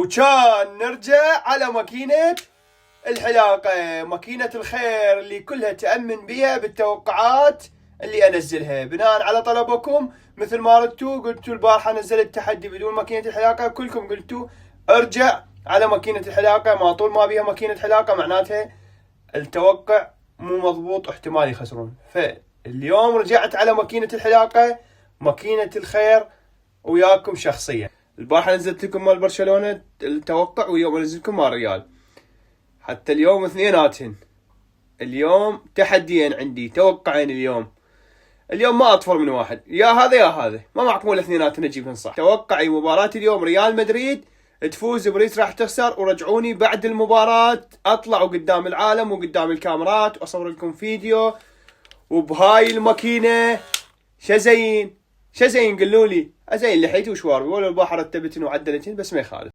وكان نرجع على ماكينة الحلاقة، ماكينة الخير اللي كلها تأمن بيها بالتوقعات اللي أنزلها بناء على طلبكم. مثل ما ردتوا قلتوا البارحة نزلت تحدي بدون ماكينة الحلاقة، كلكم قلتوا ارجع على ماكينة الحلاقة، ما طول ما بيها ماكينة حلاقة معناتها التوقع مو مضبوط، احتمال يخسرون. فاليوم رجعت على ماكينة الحلاقة، ماكينة الخير، وياكم شخصيا. البارحة نزلت لكم مال برشلونة التوقع، واليوم انزل لكم مال ريال. حتى اليوم اثنيناتهن، اليوم تحديين عندي، توقعين اليوم ما اطفر من واحد، يا هذا يا هذا، ما معقول اثنيناتهن اجيبهن صح. توقعي مباراة اليوم ريال مدريد تفوز، باريس راح تخسر، ورجعوني بعد المباراة اطلعوا قدام العالم وقدام الكاميرات واصور لكم فيديو وبهاي الماكينة شزين قلوا لي ازين لحيتي وشواربي، ولا البحر رتبتن وعدلتن، بس ما يخالف.